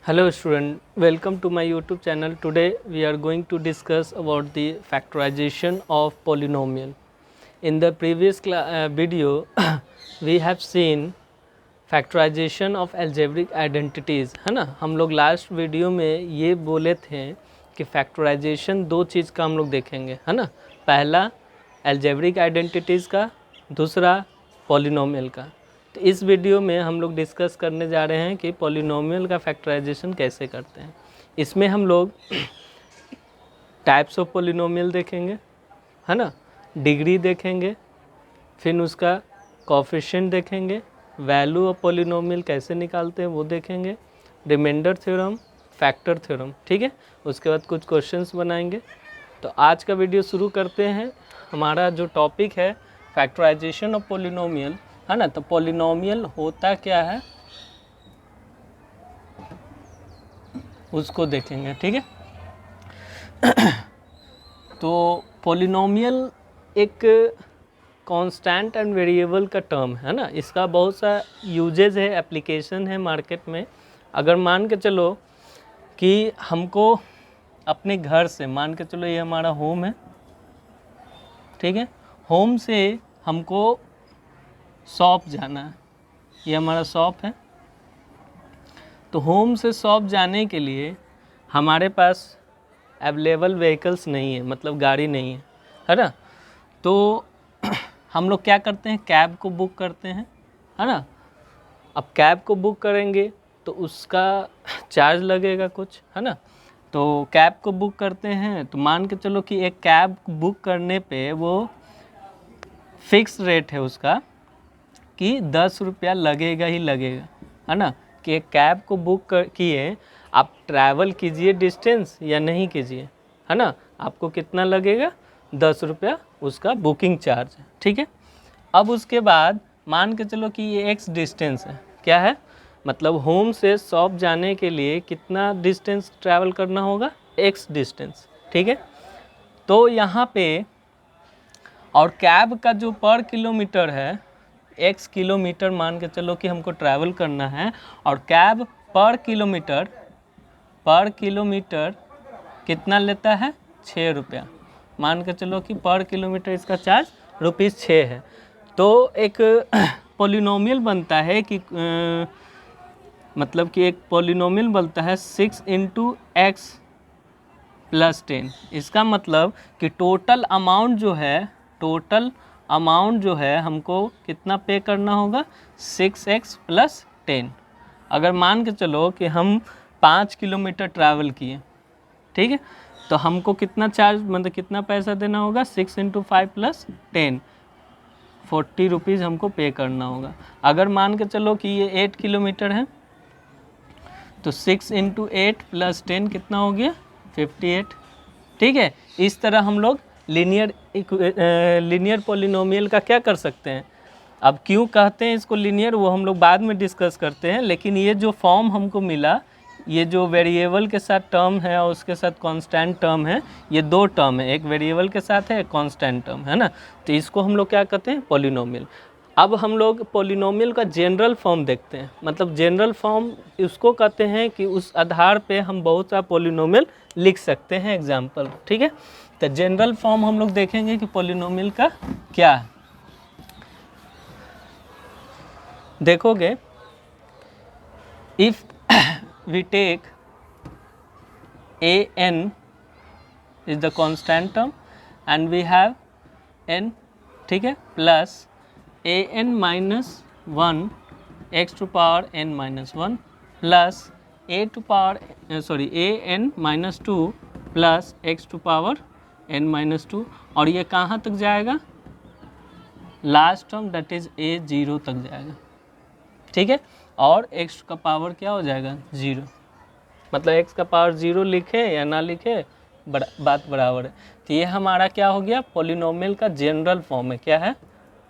Hello student, welcome to my YouTube channel. Today we are going to discuss about the factorization of polynomial. In the previous video we have seen factorization of algebraic identities, है ना। हम लोग last video में ये बोले थे कि factorisation दो चीज़ का हम लोग देखेंगे, है ना। पहला algebraic आइडेंटिटीज़ का, दूसरा पॉलिनोमियल का। तो इस वीडियो में हम लोग डिस्कस करने जा रहे हैं कि पॉलिनोमियल का फैक्टराइजेशन कैसे करते हैं। इसमें हम लोग टाइप्स ऑफ पॉलिनोमियल देखेंगे, है ना, डिग्री देखेंगे, फिर उसका कोएफिशिएंट देखेंगे, वैल्यू ऑफ पॉलिनोमियल कैसे निकालते हैं वो देखेंगे, रिमाइंडर थ्योरम, फैक्टर थ्योरम, ठीक है। उसके बाद कुछ क्वेश्चंस बनाएंगे। तो आज का वीडियो शुरू करते हैं। हमारा जो टॉपिक है फैक्टराइजेशन ऑफ पॉलिनोमियल, है ना। तो पॉलिनोमियल होता क्या है उसको देखेंगे, ठीक है। तो पॉलिनोमियल एक कांस्टेंट एंड वेरिएबल का टर्म है ना। इसका बहुत सा यूजेज है, एप्लीकेशन है मार्केट में। अगर मान के चलो कि हमको अपने घर से, मान के चलो ये हमारा होम है, ठीक है। होम से हमको शॉप जाना है, ये हमारा शॉप है। तो होम से शॉप जाने के लिए हमारे पास अवेलेबल व्हीकल्स नहीं है, मतलब गाड़ी नहीं है ना। तो हम लोग क्या करते हैं, कैब को बुक करते हैं, है ना। अब कैब को बुक करेंगे तो उसका चार्ज लगेगा कुछ, है ना। तो कैब को बुक करते हैं तो मान के चलो कि एक कैब बुक करने पे वो फिक्स रेट है उसका कि 10 रुपया लगेगा ही लगेगा, है ना। कि एक कैब को बुक किए, आप ट्रैवल कीजिए डिस्टेंस या नहीं कीजिए, है ना, आपको कितना लगेगा, 10 रुपया उसका बुकिंग चार्ज है, ठीक है। अब उसके बाद मान के चलो कि ये एक्स डिस्टेंस है, क्या है, मतलब होम से शॉप जाने के लिए कितना डिस्टेंस ट्रैवल करना होगा, एक्स डिस्टेंस, ठीक है। तो यहाँ पे और कैब का जो पर किलोमीटर है, एक्स किलोमीटर मान के चलो कि हमको ट्रैवल करना है, और कैब पर किलोमीटर कितना लेता है, 6 रुपया। मान के चलो कि पर किलोमीटर इसका चार्ज ₹6 है। तो एक पॉलिनोमियल बनता है कि मतलब कि एक पॉलिनोमियल बनता है 6 × x + 10। इसका मतलब कि टोटल अमाउंट जो है हमको कितना पे करना होगा, 6x + 10। अगर मान के चलो कि हम 5 किलोमीटर ट्रैवल किए, ठीक है, तो हमको कितना चार्ज, मतलब कितना पैसा देना होगा, 6 × 5 + 10, 40 रुपीज़ हमको पे करना होगा। अगर मान के चलो कि ये 8 किलोमीटर है तो 6 × 8 + 10 कितना हो गया, 58, ठीक है। इस तरह हम लोग लीनियर पॉलिनोमियल का क्या कर सकते हैं। अब क्यों कहते हैं इसको लीनियर वो हम लोग बाद में डिस्कस करते हैं, लेकिन ये जो फॉर्म हमको मिला, ये जो वेरिएबल के साथ टर्म है और उसके साथ कांस्टेंट टर्म है, ये दो टर्म है, एक वेरिएबल के साथ है, एक कांस्टेंट टर्म है ना। तो इसको हम लोग क्या कहते हैं, पॉलिनोमियल। अब हम लोग पॉलिनोमियल का जनरल फॉर्म देखते हैं। मतलब जनरल फॉर्म उसको कहते हैं कि उस आधार पे हम बहुत सा पॉलिनोमियल लिख सकते हैं, एग्जाम्पल, ठीक है। तो जनरल फॉर्म हम लोग देखेंगे कि पॉलिनोमियल का क्या है। देखोगे, if we take an is the constant term and we have n, ठीक है, plus an - 1 x to power n - 1 plus an - 2 plus x to power n - 2, और ये कहाँ तक जाएगा, last term that is a0 तक जाएगा, ठीक है। और x का पावर क्या हो जाएगा, 0। मतलब x का पावर 0 लिखे या ना लिखे बात बराबर है। तो ये हमारा क्या हो गया, पॉलिनोमियल का जनरल फॉर्म है। क्या है,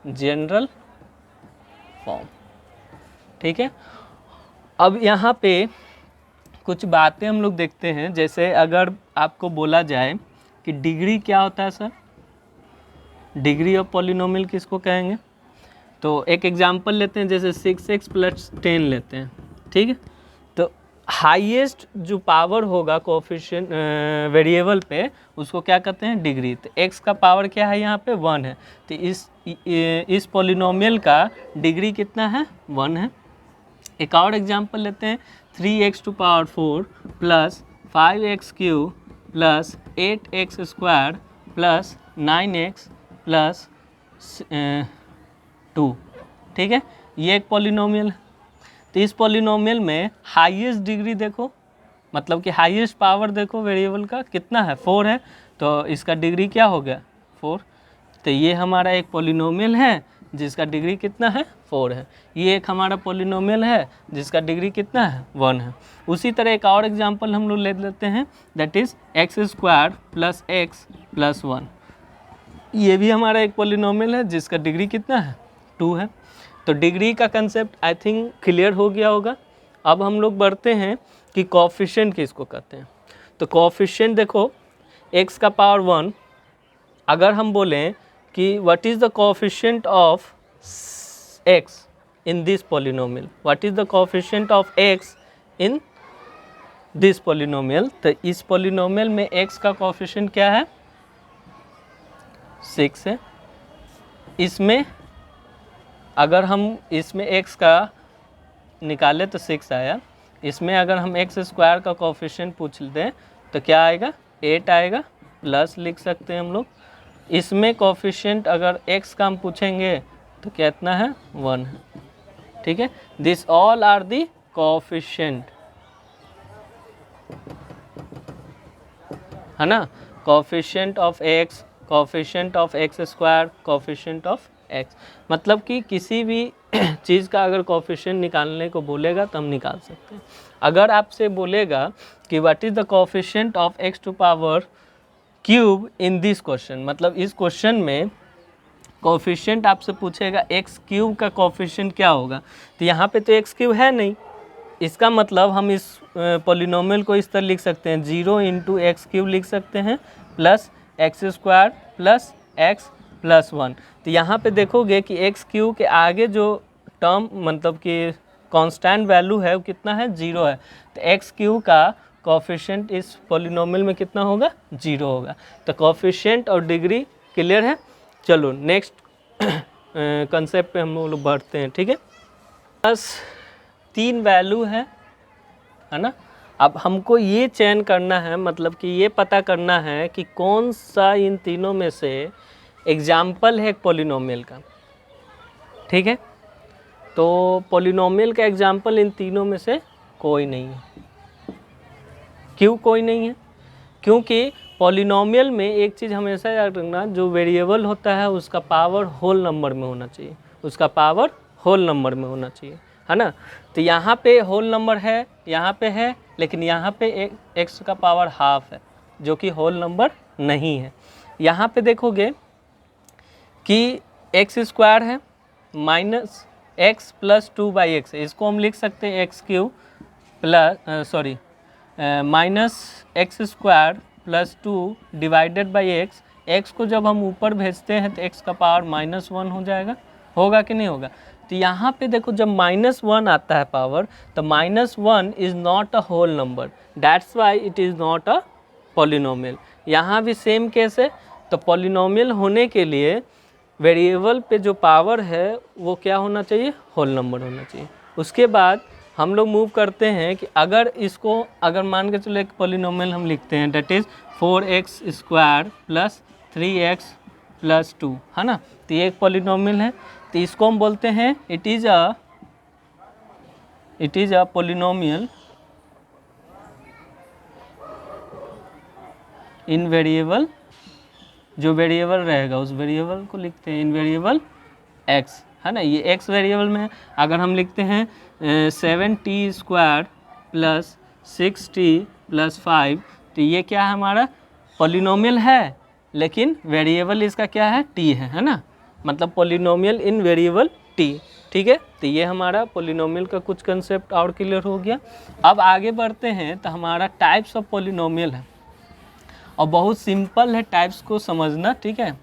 जनरल फॉर्म, ठीक है। अब यहाँ पे कुछ बातें हम लोग देखते हैं। जैसे अगर आपको बोला जाए कि डिग्री क्या होता है सर, डिग्री ऑफ पॉलिनोमियल किसको कहेंगे। तो एक एग्जांपल लेते हैं, जैसे 6x + 10 लेते हैं, ठीक है। तो हाईएस्ट जो पावर होगा कोफिशिएंट वेरिएबल पे उसको क्या कहते हैं, डिग्री। तो x का पावर क्या है यहाँ पे 1 है, तो इस पॉलिनोमियल का डिग्री कितना है, 1 है। एक और एग्जांपल लेते हैं, 3x to power 4 plus 5x cube plus 8x square plus 9x plus 2, ठीक है, ये एक पॉलिनोमियल है। तो इस पॉलिनोमियल में हाईएस्ट डिग्री देखो, मतलब कि हाईएस्ट पावर देखो वेरिएबल का कितना है, 4 है, तो इसका डिग्री क्या हो गया, 4। तो ये हमारा एक पॉलिनोमियल है जिसका डिग्री कितना है, 4 है। ये एक हमारा पॉलिनोमियल है जिसका डिग्री कितना है, 1 है। उसी तरह एक और एग्जांपल हम लोग ले लेते हैं, that is x square plus x plus 1। ये भी हमारा एक पॉलिनोमियल है जिसका डिग्री कितना है, 2 है। तो डिग्री का कंसेप्ट आई थिंक क्लियर हो गया होगा। अब हम लोग बढ़ते हैं कि कोएफिशिएंट किसको कहते हैं। तो कोएफिशिएंट देखो, x का पावर 1, अगर हम बोलें कि what is the coefficient of x in this polynomial, what is the coefficient of x in this polynomial, तो इस पॉलिनोमियल में x का कोएफिशिएंट क्या है, 6 है। इसमें अगर हम इसमें x का निकाले तो 6 आया, इसमें अगर हम x स्क्वायर का कोएफिशिएंट पूछ दें तो क्या आएगा, 8 आएगा, प्लस लिख सकते हैं हम लोग। इसमें कोएफिशिएंट अगर x का हम पूछेंगे तो कितना है, 1 है, ठीक है। This all are the coefficient, है ना, coefficient of x, coefficient of x square, coefficient of x। मतलब कि किसी भी चीज़ का अगर कोएफिशिएंट निकालने को बोलेगा तो हम निकाल सकते हैं। अगर आपसे बोलेगा कि what is the coefficient of x to power cube in this question, मतलब इस क्वेश्चन में कोएफिशिएंट आपसे पूछेगा x क्यूब का कोएफिशिएंट क्या होगा, तो यहाँ पे तो x क्यूब है नहीं। इसका मतलब हम इस पॉलिनोमियल को इस तरह लिख सकते हैं, 0 इंटू एक्स क्यूब लिख सकते हैं plus x square plus x plus 1। तो यहाँ पे देखोगे कि एक्स क्यूब के आगे जो टर्म मतलब कि कांस्टेंट वैल्यू है वो कितना है, 0 है। तो एक्स क्यूब का कोएफिशिएंट इस पॉलिनोमियल में कितना होगा, 0 होगा। तो कोएफिशिएंट और डिग्री क्लियर है। चलो नेक्स्ट कंसेप्ट पे हम लोग बढ़ते हैं, ठीक है। बस 3 वैल्यू है ना। अब हमको ये चयन करना है, मतलब कि ये पता करना है कि कौन सा इन तीनों में से एग्जाम्पल है एक पॉलिनोमियल का, ठीक है। तो पॉलिनोमियल का एग्जाम्पल इन तीनों में से कोई नहीं है। क्यों कोई नहीं है? क्योंकि पॉलिनोमियल में एक चीज़ हमेशा याद रखना, जो वेरिएबल होता है उसका पावर होल नंबर में होना चाहिए, उसका पावर होल नंबर में होना चाहिए, है ना। तो यहाँ पे होल नंबर है, यहाँ पे है, लेकिन यहाँ पे एक्स का पावर हाफ है जो कि होल नंबर नहीं है। यहाँ पे देखोगे कि एक्स स्क्वायर है माइनस एक्स प्लस 2/x, इसको हम लिख सकते हैं x cube plus minus x square plus 2 divided by x. X को जब हम ऊपर भेजते हैं तो एक्स का पावर -1 हो जाएगा, होगा कि नहीं होगा। तो यहाँ पे देखो जब -1 आता है पावर, तो -1 is not a whole number, that's why it is not a polynomial. यहाँ भी सेम केस है। तो पॉलिनोमियल होने के लिए वेरिएबल पे जो पावर है वो क्या होना चाहिए, होल नंबर होना चाहिए। उसके बाद हम लोग मूव करते हैं कि अगर इसको, अगर मान के चलो एक पॉलिनोमियल हम लिखते हैं, that is 4x square plus 3x plus 2, है ना। तो ये एक पॉलिनोमियल है, तो इसको हम बोलते हैं it is a polynomial in variable, जो वेरिएबल रहेगा उस वेरिएबल को लिखते हैं इन वेरिएबल x, है ना। ये x वेरिएबल में अगर हम लिखते हैं 7t square plus 6t plus 5, तो ये क्या है, हमारा पॉलिनोमियल है, लेकिन वेरिएबल इसका क्या है, t है ना। मतलब पॉलिनोमियल इन वेरिएबल t, ठीक है। तो ये हमारा पॉलिनोमियल का कुछ कंसेप्ट और क्लियर हो गया। अब आगे बढ़ते हैं, तो हमारा टाइप्स ऑफ पॉलिनोमियल है और बहुत सिंपल है टाइप्स को समझना, ठीक है।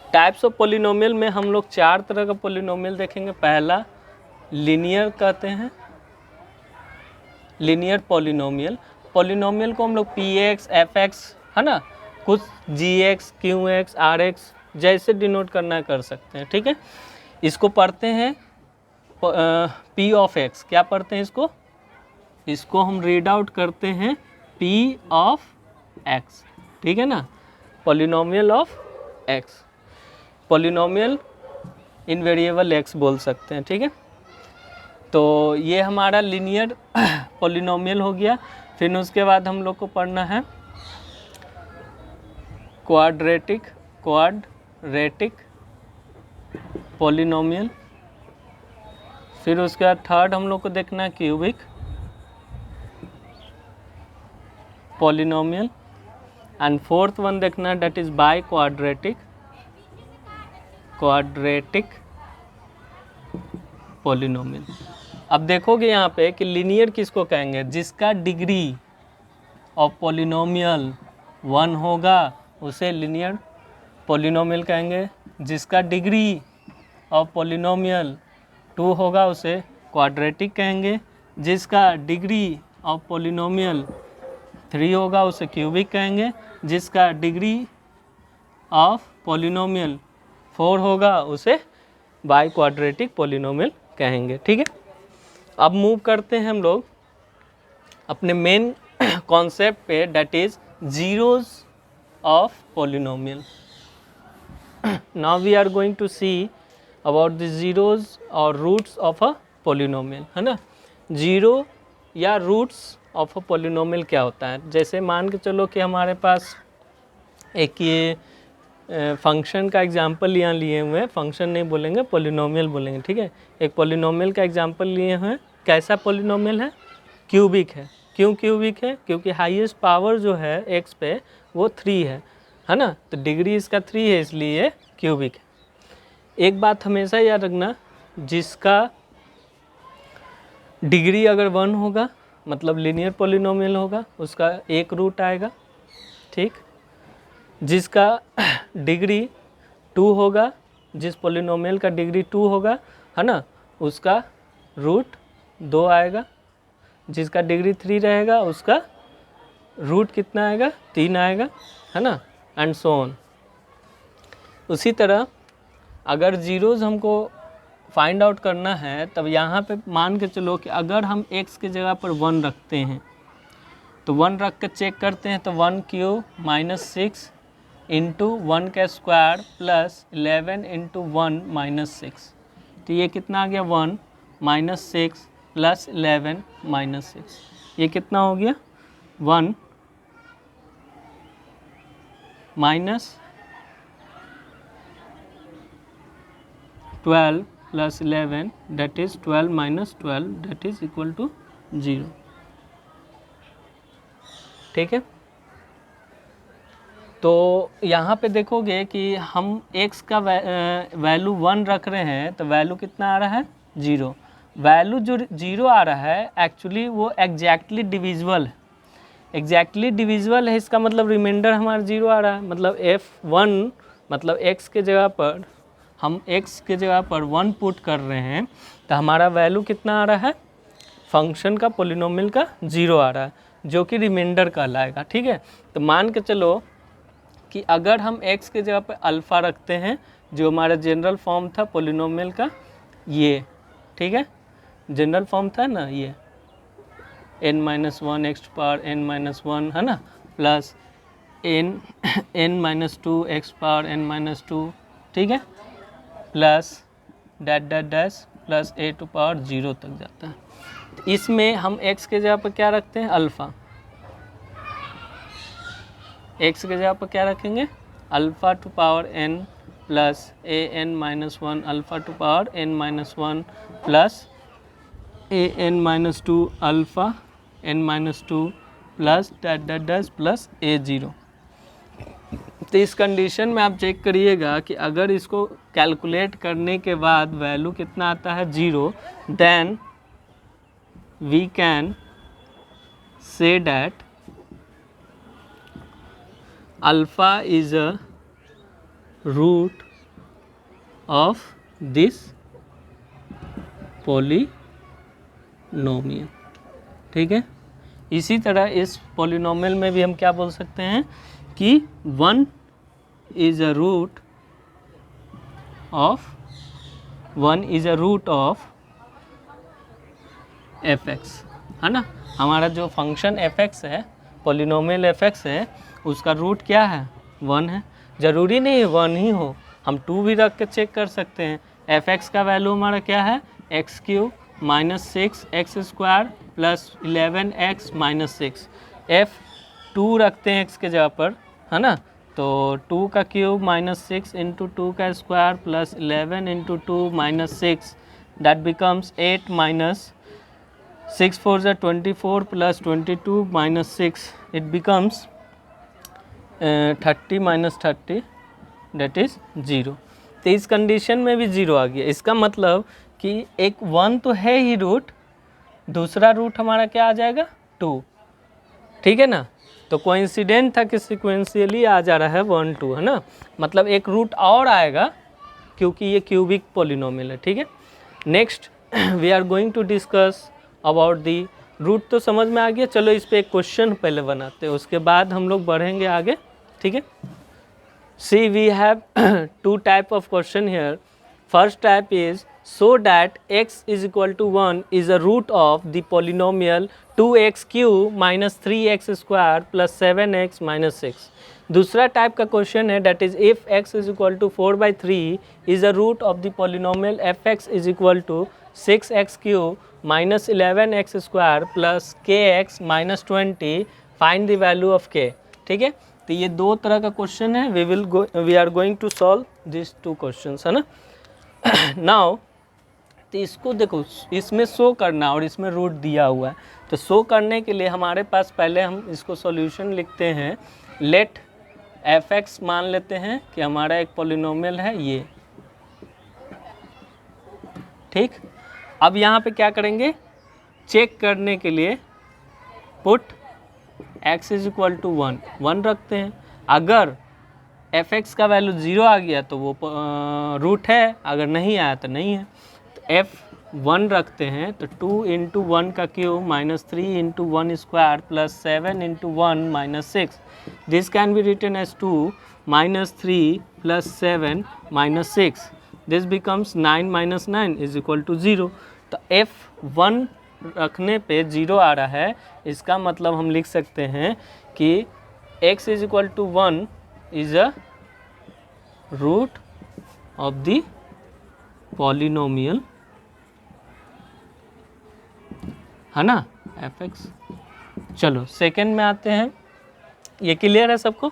टाइप्स ऑफ पॉलिनोमियल में हम लोग 4 तरह का पॉलिनोमियल देखेंगे। पहला लीनियर कहते हैं, लीनियर पॉलिनोमियल। पॉलिनोमियल को हम लोग पी एक्स एफ एक्स है ना, कुछ G X Q X R X जैसे डिनोट करना है कर सकते हैं, ठीक है। इसको पढ़ते हैं पी ऑफ एक्स, क्या पढ़ते हैं इसको, इसको हम रीड आउट करते हैं पी ऑफ एक्स, ठीक है ना, polynomial of x, polynomial in variable x बोल सकते हैं, ठीक है। तो ये हमारा लीनियर पॉलिनोमियल हो गया। फिर उसके बाद हम लोग को पढ़ना है क्वाड्रेटिक पॉलिनोमियल। फिर उसके बाद थर्ड हम लोग को देखना है cubic polynomial and fourth one देखना है that is by quadratic polynomial. अब देखोगे यहाँ पे कि लीनियर किसको कहेंगे, जिसका डिग्री ऑफ पॉलिनोमियल 1 होगा उसे लीनियर पॉलिनोमियल कहेंगे, जिसका डिग्री ऑफ पॉलिनोमियल 2 होगा उसे क्वाड्रेटिक कहेंगे, जिसका डिग्री ऑफ पॉलिनोमियल 3 होगा उसे क्यूबिक कहेंगे, जिसका डिग्री ऑफ पॉलिनोमियल 4 होगा उसे बाय क्वाड्रेटिक पॉलिनोमियल कहेंगे, ठीक है। अब मूव करते हैं हम लोग अपने मेन कॉन्सेप्ट पे, that is zeros of polynomial. Now we are going to see about the zeros और रूट्स ऑफ अ पॉलिनोमियल, है ना। जीरो या रूट्स ऑफ अ पॉलिनोमियल क्या होता है, जैसे मान के चलो कि हमारे पास एक ये फंक्शन का एग्जाम्पल यहाँ लिए हुए हैं, फंक्शन नहीं बोलेंगे पॉलिनोमियल बोलेंगे, ठीक है। एक पॉलिनोमियल का एग्जाम्पल लिए हुए हैं, कैसा पॉलिनोमियल है, क्यूबिक है। क्यों क्यूबिक है, क्योंकि हाईएस्ट पावर जो है एक्स पे वो 3 है ना, तो डिग्री इसका 3 है इसलिए क्यूबिक है। एक बात हमेशा याद रखना, जिसका डिग्री अगर 1 होगा मतलब लीनियर पॉलिनोमियल होगा, उसका एक रूट आएगा, ठीक। जिसका डिग्री 2 होगा, जिस पॉलिनोमियल का डिग्री 2 होगा है ना, उसका रूट 2 आएगा। जिसका डिग्री 3 रहेगा उसका रूट कितना आएगा, 3 आएगा, है ना, एंड सो ऑन। उसी तरह अगर जीरोज हमको फाइंड आउट करना है, तब यहाँ पे मान के चलो कि अगर हम x के जगह पर 1 रखते हैं तो 1 रख कर चेक करते हैं, तो 1 क्यूब माइनस 6 इंटू 1 का स्क्वायर प्लस 11 इंटू 1 माइनस 6, तो ये कितना आ गया 1 माइनस 6 प्लस 11 माइनस 6, ये कितना हो गया 1 minus 12 plus 11 that is 12 minus 12 that is equal to 0, ठीक है। तो यहाँ पे देखोगे कि हम x का वैल्यू 1 रख रहे हैं, तो वैल्यू कितना आ रहा है 0। वैल्यू जो 0 आ रहा है एक्चुअली वो एग्जैक्टली डिविजिबल है, एग्जैक्टली डिविजिबल है, इसका मतलब रिमाइंडर हमारा 0 आ रहा है, मतलब f1 मतलब x के जगह पर हम x के जगह पर 1 पुट कर रहे हैं, तो हमारा वैल्यू कितना आ रहा है, फंक्शन का पॉलिनोमियल का 0 आ रहा है, जो कि रिमाइंडर कहलाएगा, ठीक है। तो मान के चलो कि अगर हम x के जगह पर अल्फ़ा रखते हैं, जो हमारा जनरल फॉर्म था पॉलिनोमियल का, ये ठीक है, जनरल फॉर्म था ना ये n-1 x पावर n-1 है ना, plus n-2 x power n-2, ठीक है, plus dot dot dash plus a to power 0 तक जाता है। इसमें हम x के जगह पर क्या रखते हैं, अल्फ़ा, x के जगह पर क्या रखेंगे, alpha two power n plus an-1 alpha two power n-1 plus an-2 alpha n-2 plus dot dot dash plus a0। तो इस कंडीशन में आप चेक करिएगा कि अगर इसको कैलकुलेट करने के बाद वैल्यू कितना आता है 0, then we can say that alpha is a root of this polynomial, ठीक है। इसी तरह इस पॉलिनोमियल में भी हम क्या बोल सकते हैं कि 1 is a root of f x, है ना। हमारा जो फंक्शन एफ एक्स है, पॉलिनोमियल एफ एक्स है, उसका रूट क्या है 1 है। ज़रूरी नहीं है 1 ही हो, हम 2 भी रख के चेक कर सकते हैं। एफ एक्स का वैल्यू हमारा क्या है x cube minus 6x square plus 11x minus 6। F 2 रखते हैं x के जगह पर, है ना। तो 2 का क्यूब माइनस 6 इंटू 2 का square plus 11 into 2 minus 6, that becomes 8 minus 6 4 is 24 plus 22 minus 6, it becomes 30 minus 30, that is 0। तो इस कंडीशन में भी 0 आ गया। इसका मतलब कि एक 1 तो है ही रूट, दूसरा रूट हमारा क्या आ जाएगा 2, ठीक है ना। तो कोइंसिडेंट था कि सिक्वेंशियली आ जा रहा है 1 2, है ना। मतलब एक रूट और आएगा क्योंकि ये क्यूबिक पॉलिनोमियल है, ठीक है। Next we are going to discuss about the root. तो समझ में आ गया। चलो इस पे एक क्वेश्चन पहले बनाते हैं, उसके बाद हम लोग बढ़ेंगे आगे, ठीक है। See we have 2 type of question here. First type is so that x is equal to 1 is a root of the polynomial 2x cube minus 3x square plus 7x minus 6। दूसरा टाइप का question है that is if x is equal to 4/3 is a root of the polynomial fx is equal to 6x cube minus 11x square plus kx minus 20, find the value of k, ठीक है। तो ये 2 तरह का question है। We are going to solve this 2 questions, है ना। Now तो इसको देखो, इसमें शो करना और इसमें रूट दिया हुआ है। तो शो करने के लिए हमारे पास पहले हम इसको सॉल्यूशन लिखते हैं। लेट एफ एक्स मान लेते हैं कि हमारा एक पॉलिनोमियल है ये, ठीक। अब यहाँ पे क्या करेंगे, चेक करने के लिए put x is equal to 1 रखते हैं। अगर एफ एक्स का वैल्यू 0 आ गया तो वो रूट है, अगर नहीं आया तो नहीं है। तो f 1 रखते हैं, तो 2 इंटू 1 का cube minus 3 into 1 square plus 7 into 1 minus 6, this can be written as 2 minus 3 plus 7 minus 6, this becomes 9 minus 9 is equal to 0। तो f1 रखने पे 0 आ रहा है, इसका मतलब हम लिख सकते हैं कि x is equal to 1 is a root of the polynomial, है ना, एफ एक्स। चलो सेकेंड में आते हैं। ये क्लियर है सबको।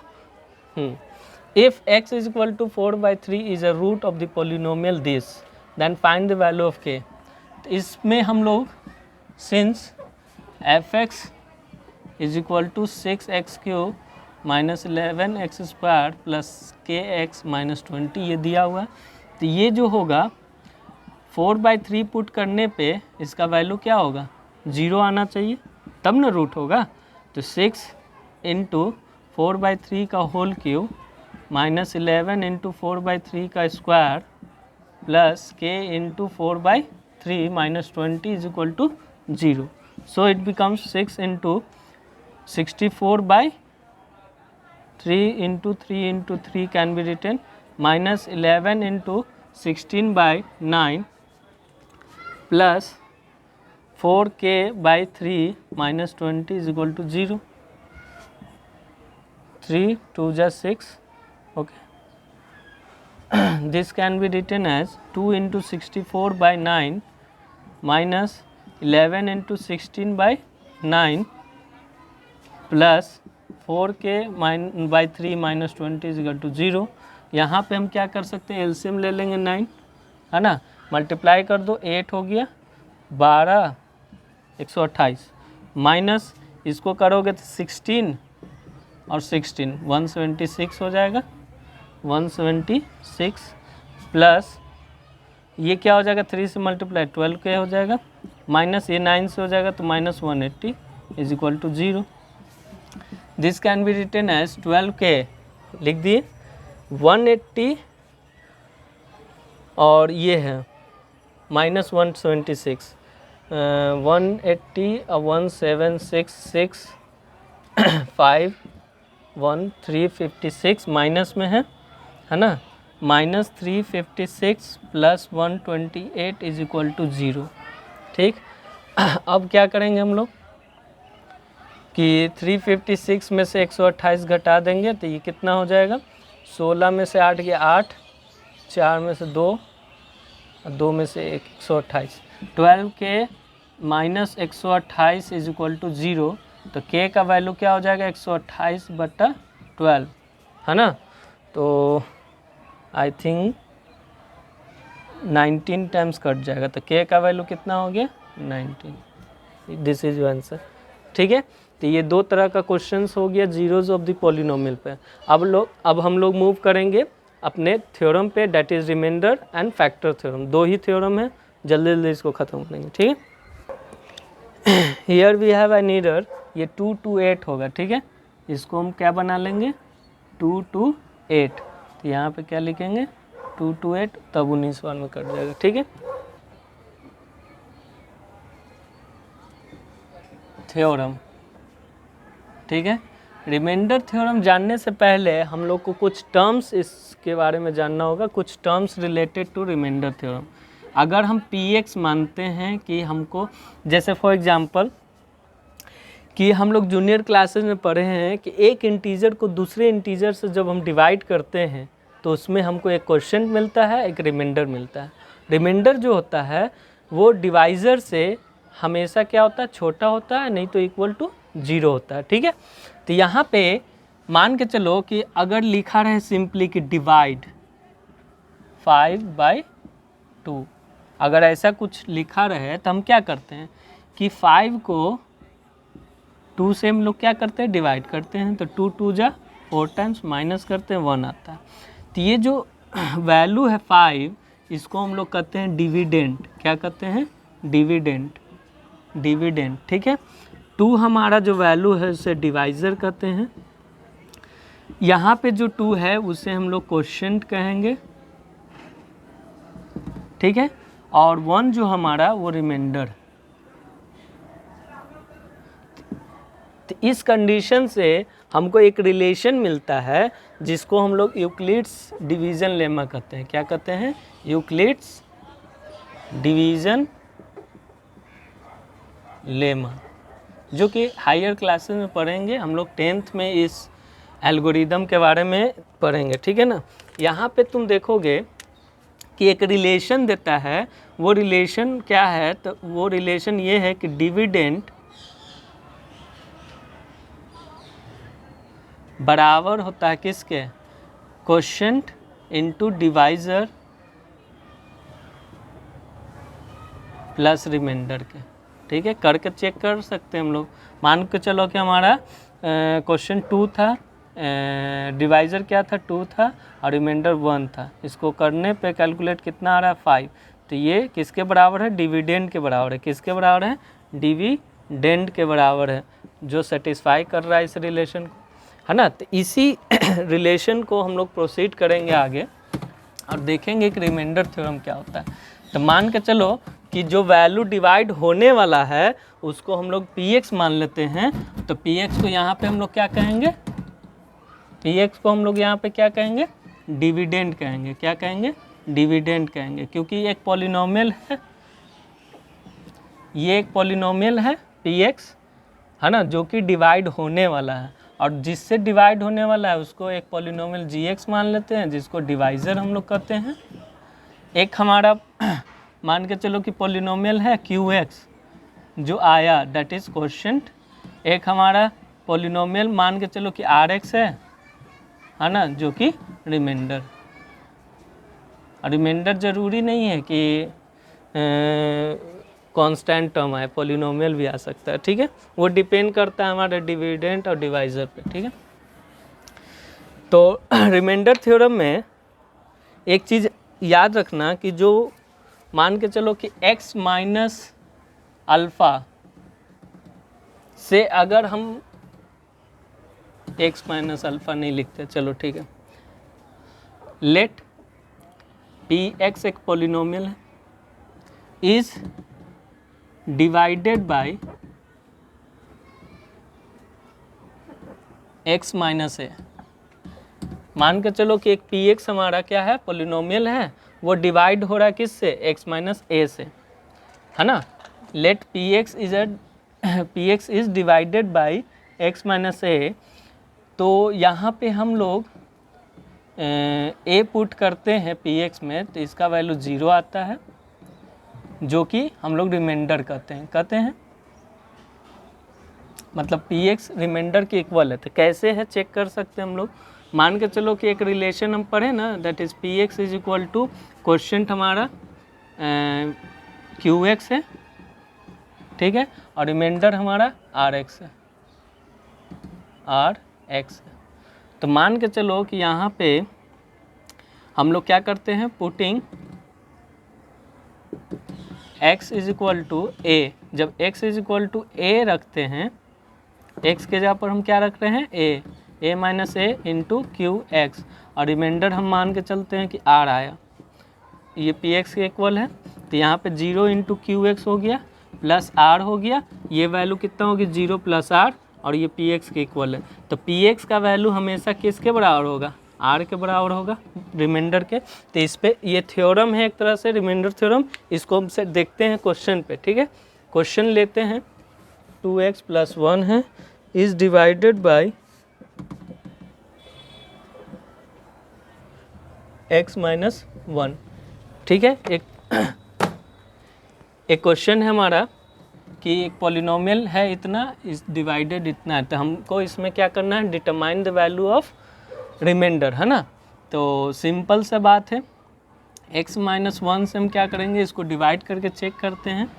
If x is equal to 4/3 is a root of the polynomial this, then find the value of k। तो इसमें हम लोग since f x is equal to 6x cube minus 11x square plus kx minus 20 ये दिया हुआ है, तो ये जो होगा 4/3 पुट करने पे इसका वैल्यू क्या होगा 0 आना चाहिए, तब ना रूट होगा। तो 6 इंटू 4/3 का होल क्यूब माइनस 11 इंटू 4/3 का square plus k into 4/3 minus 20 is equal to 0। So it becomes 6 into 64/3 into 3 into 3 can be written minus 11 into 16/9 plus 4k/3 minus 20 is equal to 0। 3 2 जा 6, okay. This can be written as 2 into 64/9 minus 11 into 16/9 plus 4k/3 minus 20 is equal to 0। यहाँ पे हम क्या कर सकते हैं, LCM ले लेंगे 9, है ना, मल्टीप्लाई कर दो 8 हो गया 12 128 माइनस इसको करोगे तो 16 और 16 176 हो जाएगा, 176 प्लस ये क्या हो जाएगा 3 से मल्टीप्लाई 12 के हो जाएगा, माइनस ये 9 से हो जाएगा तो minus 180 is equal to 0। This can be written as 12k लिख दिए, 180 और ये है माइनस 176, 180 1766 5 1 356 माइनस में है ना, -356 + 128 इज इक्वल टू 0। ठीक, अब क्या करेंगे हम लोग कि 356 में से 128 घटा देंगे तो ये कितना हो जाएगा, 16 में से 8 गया 8, 4 में से 2 और 2 में से 128, 12 के -128 इज इक्वल टू 0। तो k का वैल्यू क्या हो जाएगा, 128/12 है ना। तो आई थिंक 19 टाइम्स कट जाएगा, तो k का वैल्यू कितना हो गया, 19। This is your answer. ठीक है, तो ये दो तरह का क्वेश्चंस हो गया जीरोज ऑफ द पॉलिनोमियल पे। अब हम लोग मूव करेंगे अपने थ्योरम पे, that is remainder and factor theorem. दो ही थ्योरम है, जल्दी जल्दी इसको ख़त्म करेंगे। ठीक है, here we have an error, ये 2 to 8 होगा। ठीक है, इसको हम क्या बना लेंगे, 2 to 8। तो यहाँ पे क्या लिखेंगे, 2 to 8, तब 19 में कट जाएगा। ठीक है, थ्योरम। ठीक है, रिमाइंडर थ्योरम जानने से पहले हम लोग को कुछ टर्म्स इसके बारे में जानना होगा, कुछ terms related to remainder theorem. अगर हम px मानते हैं कि हमको, जैसे फॉर एग्जांपल कि हम लोग जूनियर क्लासेस में पढ़े हैं कि एक इंटीजर को दूसरे इंटीजर से जब हम डिवाइड करते हैं तो उसमें हमको एक क्वोशिएंट मिलता है, एक रिमाइंडर मिलता है। रिमाइंडर जो होता है वो डिवाइज़र से हमेशा क्या होता है, छोटा होता है, नहीं तो इक्वल टू 0 होता है। ठीक है, तो यहाँ पे मान के चलो कि अगर लिखा रहे सिंपली कि डिवाइड 5/2, अगर ऐसा कुछ लिखा रहे तो हम क्या करते हैं कि 5 को 2 से हम लोग क्या करते हैं, डिवाइड करते हैं। तो 2 2 जा 4 टाइम्स, माइनस करते हैं 1 आता है। तो ये जो वैल्यू है 5, इसको हम लोग कहते हैं डिविडेंड। क्या कहते हैं, डिविडेंड, डिविडेंड। ठीक है, 2 हमारा जो वैल्यू है उसे डिवाइज़र कहते हैं। यहाँ पे जो 2 है उसे हम लोग क्वोशिएंट कहेंगे। ठीक है, और 1 जो हमारा वो रिमाइंडर। तो इस कंडीशन से हमको एक रिलेशन मिलता है जिसको हम लोग यूक्लिड्स डिवीज़न लेमा कहते हैं। क्या कहते हैं, यूक्लिड्स डिवीज़न लेमा, जो कि हायर क्लासेस में पढ़ेंगे हम लोग। 10th में इस एल्गोरिदम के बारे में पढ़ेंगे। ठीक है ना, यहाँ पे तुम देखोगे कि एक रिलेशन देता है। वो रिलेशन क्या है, तो वो रिलेशन ये है कि डिविडेंड बराबर होता है किसके, quotient into divisor plus remainder के। ठीक है, करके चेक कर सकते हैं हम लोग। मान के चलो कि हमारा क्वेश्चन 2 था, डिवाइज़र क्या था, 2 था, और रिमाइंडर 1 था। इसको करने पे कैलकुलेट कितना आ रहा है, 5। तो ये किसके बराबर है, डिविडेंड के बराबर है। किसके बराबर है, डिविडेंड के बराबर है, जो सेटिस्फाई कर रहा है इस रिलेशन को, है ना। तो इसी रिलेशन को हम लोग प्रोसीड करेंगे आगे और देखेंगे कि रिमाइंडर थ्योरम क्या होता है। तो मान के चलो कि जो वैल्यू डिवाइड होने वाला है उसको हम लोग px मान लेते हैं। तो px को यहाँ पे हम लोग क्या कहेंगे, px को हम लोग यहाँ पे क्या कहेंगे, डिविडेंड कहेंगे। क्या कहेंगे, डिविडेंड कहेंगे, क्योंकि ये एक पॉलिनोमियल है, ये एक पॉलिनोमियल है px, है ना, जो कि डिवाइड होने वाला है। और जिससे डिवाइड होने वाला है उसको एक पॉलिनोमियल gx मान लेते हैं, जिसको डिवाइज़र हम लोग कहते हैं। एक हमारा मान के चलो कि पॉलिनोमियल है qx जो आया, दैट इज़ क्वोशिएंट। एक हमारा पॉलिनोमियल मान के चलो कि rx है ना, जो कि रिमाइंडर। रिमाइंडर ज़रूरी नहीं है कि कांस्टेंट टर्म आए, पॉलिनोमियल भी आ सकता है। ठीक है, वो डिपेंड करता है हमारे डिविडेंड और डिवाइज़र पे। ठीक है, तो रिमाइंडर थ्योरम में एक चीज़ याद रखना कि जो मान के चलो कि x माइनस अल्फ़ा से अगर हम x माइनस अल्फ़ा नहीं लिखते, चलो ठीक है, लेट px एक पॉलिनोमियल है, is divided by x minus A. मान के चलो कि एक पी एक्स हमारा क्या है, पोलिनोमियल है, वो डिवाइड हो रहा है किससे, x माइनस ए से, है ना। Let P x is divided by x minus A. तो यहाँ पे हम लोग a पुट करते हैं पी एक्स में, तो इसका वैल्यू 0 आता है, जो कि हम लोग रिमाइंडर कहते हैं मतलब पी एक्स रिमाइंडर के इक्वल है। तो कैसे है चेक कर सकते हैं हम लोग। मान के चलो कि एक रिलेशन हम पढ़े ना, that is p x is equal to question हमारा क्यू एक्स है, ठीक है, और रिमाइंडर हमारा आर एक्स है, तो मान के चलो कि यहाँ पे हम लोग क्या करते हैं, putting x is equal to A. जब x is equal to A रखते हैं, x के जगह पर हम क्या रख रहे हैं, a minus A into Q x, और रिमाइंडर हम मान के चलते हैं कि r आया, ये पी एक्स के इक्वल है। तो यहाँ पे 0 इंटू क्यू एक्स हो गया प्लस r हो गया, ये वैल्यू कितना होगी, 0 प्लस r, और ये पी एक्स के इक्वल है। तो पी एक्स का वैल्यू हमेशा किसके बराबर होगा, r के बराबर होगा, रिमाइंडर के। तो इस पे ये थ्योरम है एक तरह से, रिमाइंडर थ्योरम। इसको हम से देखते हैं क्वेश्चन पे, ठीक है। क्वेश्चन लेते हैं, 2x प्लस 1 है, is divided by x minus 1, ठीक है। एक क्वेश्चन है हमारा कि एक पॉलिनोमियल है इतना, इस डिवाइडेड इतना है, तो हमको इसमें क्या करना है, determine the value of remainder, है ना। तो सिंपल सा बात है, x माइनस 1 से हम क्या करेंगे, इसको डिवाइड करके चेक करते हैं।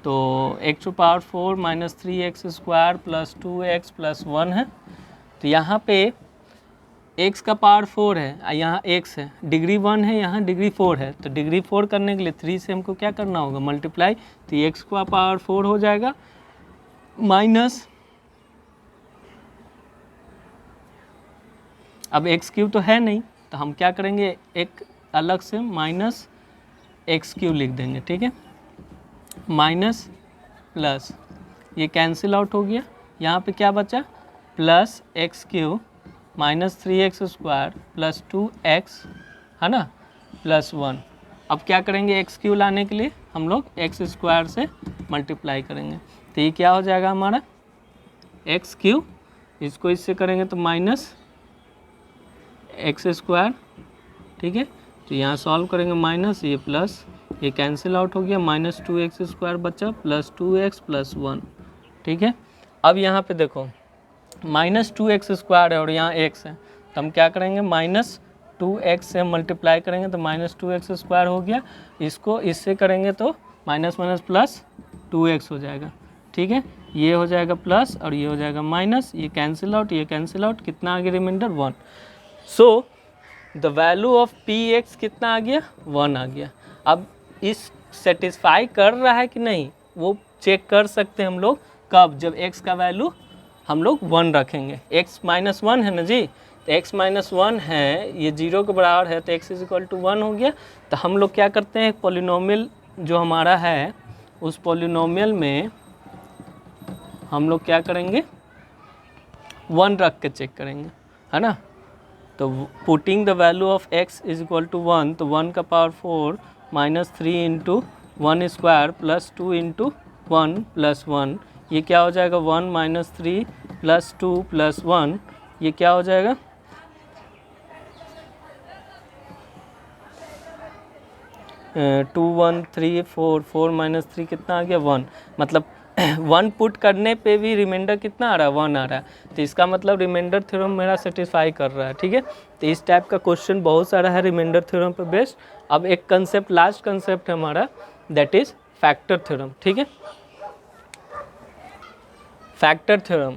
तो x to power 4 minus 3x square plus 2x plus 1 है। तो यहाँ पे x का पावर 4 है, यहाँ x है, डिग्री 1 है, यहाँ डिग्री 4 है। तो डिग्री 4 करने के लिए 3 से हमको क्या करना होगा, मल्टीप्लाई। तो x का पावर 4 हो जाएगा माइनस, अब एक्स क्यू तो है नहीं, तो हम क्या करेंगे, एक अलग से माइनस एक्स क्यू लिख देंगे, ठीक है, माइनस प्लस, ये कैंसिल आउट हो गया। यहाँ पे क्या बचा, plus x Q minus 3x square plus 2x, है ना, प्लस 1। अब क्या करेंगे, एक्स क्यू लाने के लिए हम लोग एक्स स्क्वायर से मल्टीप्लाई करेंगे। तो ये क्या हो जाएगा हमारा, एक्स क्यू, इसको इससे करेंगे तो माइनस एक्स स्क्वायर, ठीक है। तो यहाँ सॉल्व करेंगे, माइनस ये प्लस, ये कैंसिल आउट हो गया, माइनस 2x स्क्वायर बचा प्लस 2x प्लस 1, ठीक है। अब यहाँ पे देखो माइनस 2x स्क्वायर है और यहाँ x है, तो हम क्या करेंगे, माइनस 2x से मल्टीप्लाई करेंगे तो माइनस 2x स्क्वायर हो गया, इसको इससे करेंगे तो माइनस माइनस प्लस 2x हो जाएगा, ठीक है। ये हो जाएगा प्लस और ये हो जाएगा माइनस, ये कैंसिल आउट, ये कैंसिल आउट, कितना आ गया remainder, 1। So the value of p x कितना आ गया, 1 आ गया। अब इस सेटिस्फाई कर रहा है कि नहीं, वो चेक कर सकते हैं हम लोग कब, जब x का वैल्यू हम लोग 1 रखेंगे। x माइनस 1 है ना जी, तो x माइनस 1 है, ये 0 के बराबर है, तो x इज इक्वल टू 1 हो गया। तो हम लोग क्या करते हैं, पॉलिनोमियल जो हमारा है, उस पॉलिनोमियल में हम लोग क्या करेंगे, 1 रख के चेक करेंगे, है ना। तो putting the value of x is equal to 1, तो 1 का power 4 minus 3 into 1 square plus 2 into 1 plus 1, ये क्या हो जाएगा, 1 माइनस 3 प्लस 2 प्लस 1, ये क्या हो जाएगा, 2 1 3 4, 4 माइनस 3 कितना आ गया, 1। मतलब 1 पुट करने पे भी रिमाइंडर कितना आ रहा है, 1 आ रहा है। तो इसका मतलब रिमाइंडर थ्योरम मेरा सेटिस्फाई कर रहा है, ठीक है। तो इस टाइप का क्वेश्चन बहुत सारा है रिमाइंडर थ्योरम पे बेस्ड। अब एक कंसेप्ट, लास्ट कंसेप्ट है हमारा, दैट इज फैक्टर थ्योरम, ठीक है। फैक्टर थ्योरम,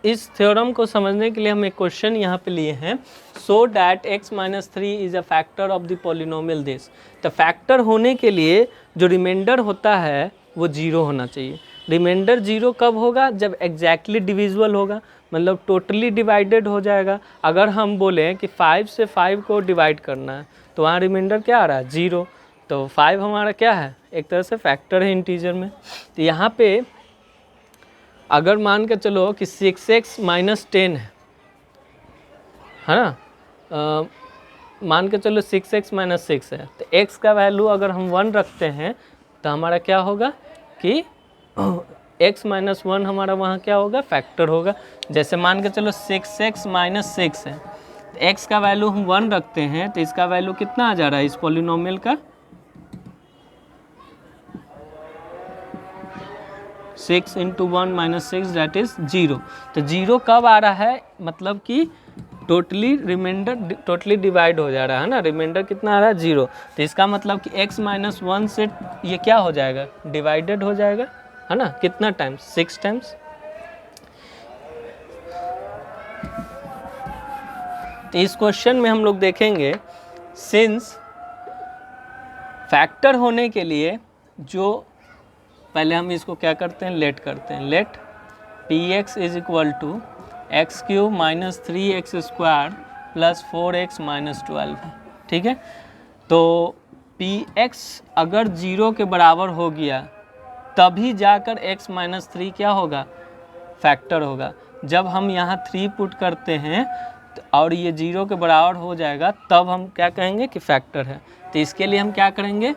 इस थ्योरम को समझने के लिए हम एक क्वेश्चन यहाँ पे लिए हैं, so that x minus 3 is a factor of the polynomial this. तो फैक्टर होने के लिए जो रिमाइंडर होता है वो 0 होना चाहिए। रिमाइंडर 0 कब होगा, जब एग्जैक्टली डिविजिबल होगा, मतलब टोटली डिवाइडेड हो जाएगा। अगर हम बोलें कि 5 से 5 को डिवाइड करना है, तो वहाँ रिमाइंडर क्या आ रहा है, 0। तो 5 हमारा क्या है, एक तरह से फैक्टर है इंटीजर में। तो यहाँ पे अगर मान के चलो कि 6x माइनस 10 है ना, मान के चलो 6x माइनस 6 है, तो x का वैल्यू अगर हम 1 रखते हैं तो हमारा क्या होगा कि x माइनस 1 हमारा वहाँ क्या होगा, फैक्टर होगा। जैसे मान के चलो 6x माइनस 6 है, तो x का वैल्यू हम 1 रखते हैं तो इसका वैल्यू कितना आ जा रहा है इस पॉलिनोमियल का, 6 इंटू 1 माइनस 6 दैट इज 0। तो 0 कब आ रहा है, मतलब कि टोटली रिमाइंडर टोटली डिवाइड हो जा रहा है ना, रिमाइंडर कितना आ रहा है 0। तो इसका मतलब कि x माइनस 1 से ये क्या हो जाएगा, डिवाइडेड हो जाएगा, है ना, कितना टाइम्स, 6 टाइम्स। तो इस क्वेश्चन में हम लोग देखेंगे सिंस फैक्टर होने के लिए जो पहले हम इसको क्या करते हैं, लेट करते हैं, let px is equal to x cube minus 3x square plus 4x minus 12, ठीक है। तो px अगर 0 के बराबर हो गया तभी जाकर x माइनस 3 क्या होगा, फैक्टर होगा। जब हम यहाँ 3 पुट करते हैं और ये 0 के बराबर हो जाएगा तब हम क्या कहेंगे कि फैक्टर है। तो इसके लिए हम क्या करेंगे,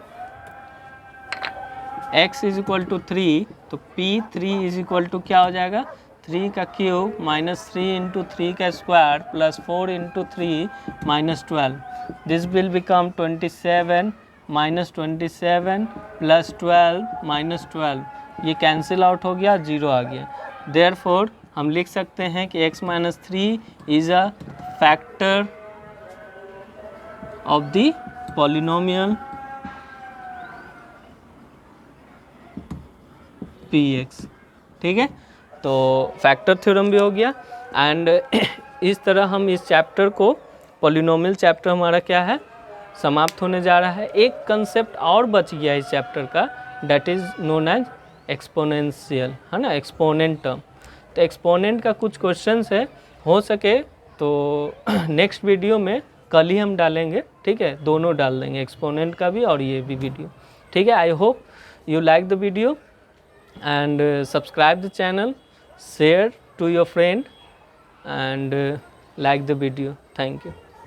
x इज इक्वल टू 3, तो p3 इज इक्वल टू क्या हो जाएगा, 3 का क्यूब माइनस 3 इंटू 3 का square plus 4 into 3 minus 12, this will become 27 minus 27 plus 12 minus 12, ये कैंसिल आउट हो गया, 0 आ गया। देयरफॉर हम लिख सकते हैं कि x minus 3 is a factor of the polynomial px, ठीक है। तो फैक्टर थ्योरम भी हो गया। एंड इस तरह हम इस चैप्टर को, पॉलिनोमियल चैप्टर हमारा क्या है, समाप्त होने जा रहा है। एक कंसेप्ट और बच गया इस चैप्टर का, that is known as exponential, है ना, एक्सपोनेंट टर्म। तो एक्सपोनेंट का कुछ क्वेश्चंस है, हो सके तो नेक्स्ट वीडियो में कल ही हम डालेंगे, ठीक है, दोनों डाल देंगे, एक्सपोनेंट का भी और ये भी वीडियो, ठीक है। I hope you like the video and subscribe the channel, share to your friend and like the video. Thank you.